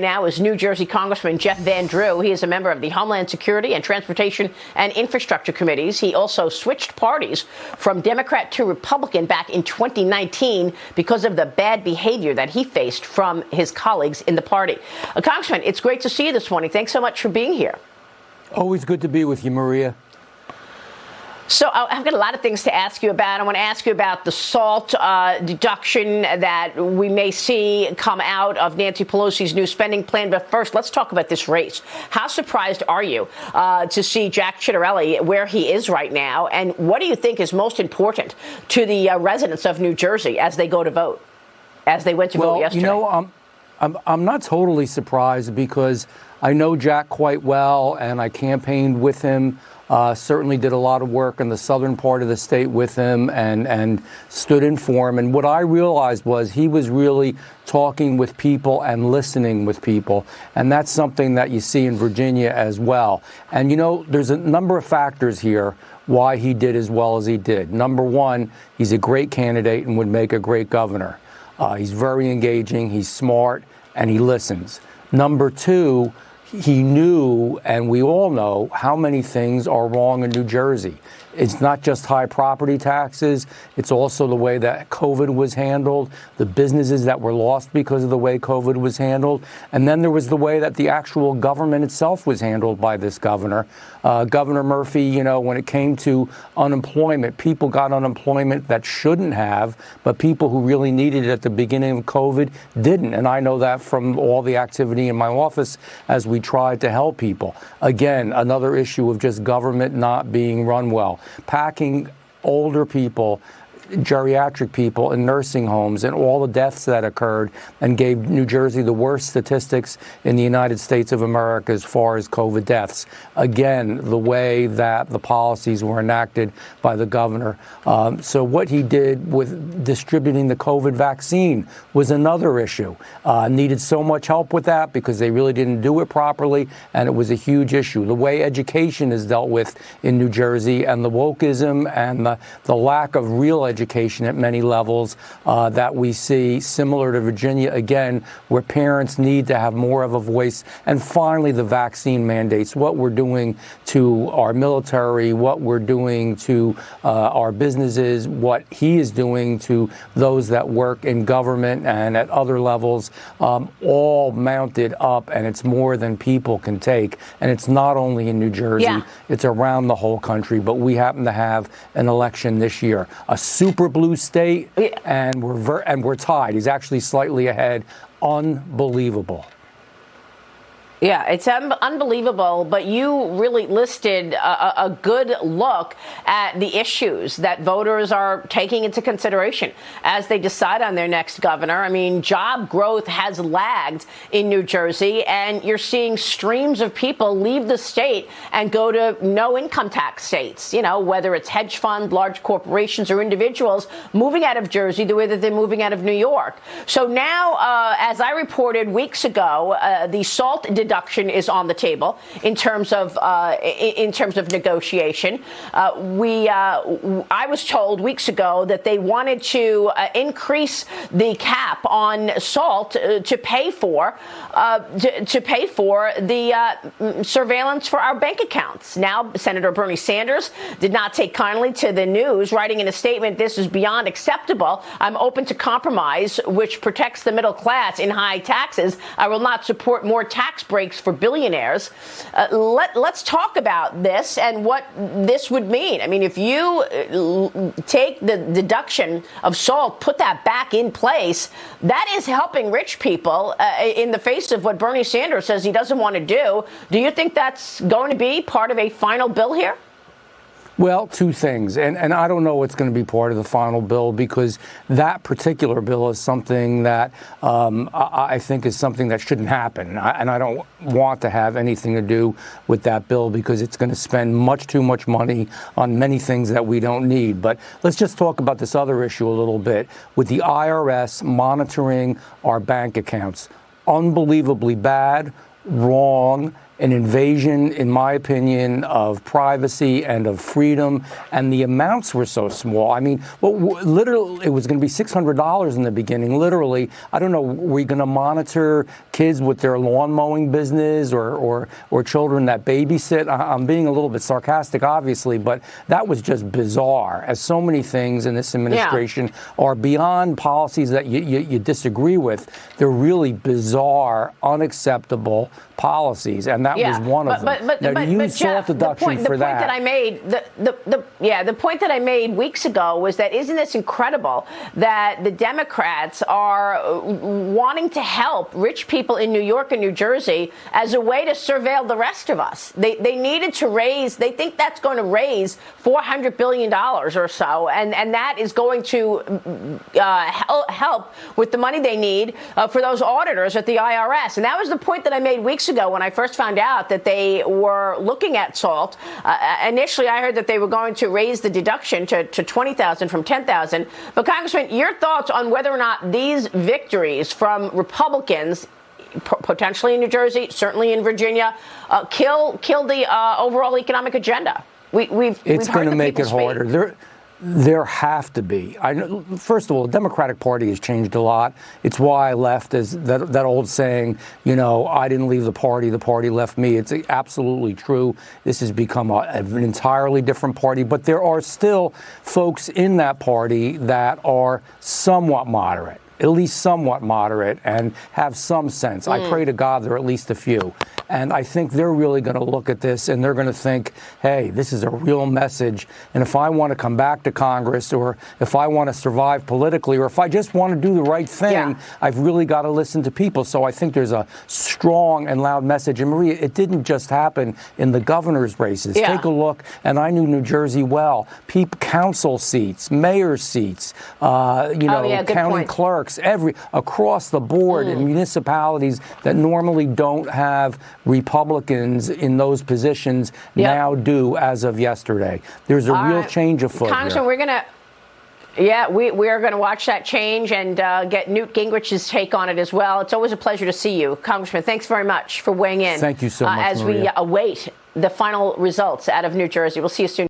Now is New Jersey Congressman Jeff Van Drew. He is a member of the Homeland Security and Transportation and Infrastructure Committees. He also switched parties from Democrat to Republican back in 2019 because of the bad behavior that he faced from his colleagues in the party. Congressman, it's great to see you this morning. Thanks so much for being here. Always good to be with you, Maria. So I've got a lot of things to ask you about. I want to ask you about the SALT deduction that we may see come out of Nancy Pelosi's new spending plan. But first, let's talk about this race. How surprised are you to see Jack Ciattarelli where he is right now? And what do you think is most important to the residents of New Jersey as they go to vote, as they went to vote yesterday? You know, I'm not totally surprised because I know Jack quite well, and I campaigned with him. Certainly did a lot of work in the southern part of the state with him and stood in for him. And what I realized was he was really talking with people and listening with people. And that's something that you see in Virginia as well. And, you know, there's a number of factors here why he did as well as he did. Number one, he's a great candidate and would make a great governor. He's very engaging, he's smart, and he listens. Number two, he knew, and we all know, how many things are wrong in New Jersey. It's not just high property taxes. It's also the way that COVID was handled, the businesses that were lost because of the way COVID was handled. And then there was the way that the actual government itself was handled by this governor. Governor Murphy, you know, when it came to unemployment, people got unemployment that shouldn't have, but people who really needed it at the beginning of COVID didn't. And I know that from all the activity in my office as we tried to help people. Again, another issue of just government not being run well. Packing older people, geriatric people in nursing homes and all the deaths that occurred and gave New Jersey the worst statistics in the United States of America as far as COVID deaths. Again, the way that the policies were enacted by the governor. So what he did with distributing the COVID vaccine was another issue. Needed so much help with that because they really didn't do it properly, and it was a huge issue. The way education is dealt with in New Jersey and the wokeism and the lack of real education at many levels that we see, similar to Virginia, again, where parents need to have more of a voice. And finally, the vaccine mandates, what we're doing to our military, what we're doing to our businesses, what he is doing to those that work in government and at other levels, all mounted up, and it's more than people can take. And it's not only in New Jersey, it's around the whole country, but we happen to have an election this year, a super blue state, and we're tied. He's actually slightly ahead. Unbelievable. Yeah, it's unbelievable, but you really listed a good look at the issues that voters are taking into consideration as they decide on their next governor. I mean, job growth has lagged in New Jersey, and you're seeing streams of people leave the state and go to no income tax states, you know, whether it's hedge fund, large corporations, or individuals moving out of Jersey the way that they're moving out of New York. So now, as I reported weeks ago, the SALT deduction is on the table in terms of negotiation. I was told weeks ago that they wanted to increase the cap on SALT to pay for the surveillance for our bank accounts. Now, Senator Bernie Sanders did not take kindly to the news, writing in a statement, "This is beyond acceptable. I'm open to compromise, which protects the middle class in high taxes. I will not support more tax breaks for billionaires." Let's talk about this and what this would mean. I mean, if you take the deduction of SALT, put that back in place, that is helping rich people in the face of what Bernie Sanders says he doesn't want to do. Do you think that's going to be part of a final bill here? Well, two things, and I don't know what's going to be part of the final bill, because that particular bill is something that I think is something that shouldn't happen, and I don't want to have anything to do with that bill because it's going to spend much too much money on many things that we don't need. But let's just talk about this other issue a little bit with the IRS monitoring our bank accounts. Unbelievably bad. wrong, an invasion, in my opinion, of privacy and of freedom, and the amounts were so small. I mean, well, literally, it was going to be $600 in the beginning. Literally, I don't know, were we going to monitor kids with their lawn mowing business or children that babysit? I'm being a little bit sarcastic, obviously, but that was just bizarre, as so many things in this administration are beyond policies that you disagree with. They're really bizarre, unacceptable policies, and that was one of them. Now, to use salt deduction for that. The point that I made weeks ago was that isn't this incredible that the Democrats are wanting to help rich people in New York and New Jersey as a way to surveil the rest of us? They needed to raise, they think that's going to raise $400 billion or so, and that is going to help with the money they need for those auditors at the IRS. And that was the point that I made weeks ago when I first found out that they were looking at SALT. Initially, I heard that they were going to raise the deduction to $20,000 from $10,000. But Congressman, your thoughts on whether or not these victories from Republicans, potentially in New Jersey, certainly in Virginia, kill the overall economic agenda? It's going to make it harder. There have to be. First of all, the Democratic Party has changed a lot. It's why I left, as that old saying, I didn't leave the party left me. It's absolutely true. This has become an entirely different party. But there are still folks in that party that are somewhat moderate, at least somewhat moderate, and have some sense. I pray to God there are at least a few. And I think they're really going to look at this and they're going to think, hey, this is a real message. And if I want to come back to Congress, or if I want to survive politically, or if I just want to do the right thing, I've really got to listen to people. So I think there's a strong and loud message. And Maria, it didn't just happen in the governor's races. Take a look, and I knew New Jersey well. Council seats, mayor seats, county clerks, across the board in municipalities that normally don't have Republicans in those positions now do as of yesterday. There's a real change afoot. Congressman, we're going to. Yeah, we are going to watch that change and get Newt Gingrich's take on it as well. It's always a pleasure to see you, Congressman. Thanks very much for weighing in. Thank you so much, as Maria. We await the final results out of New Jersey. We'll see you soon.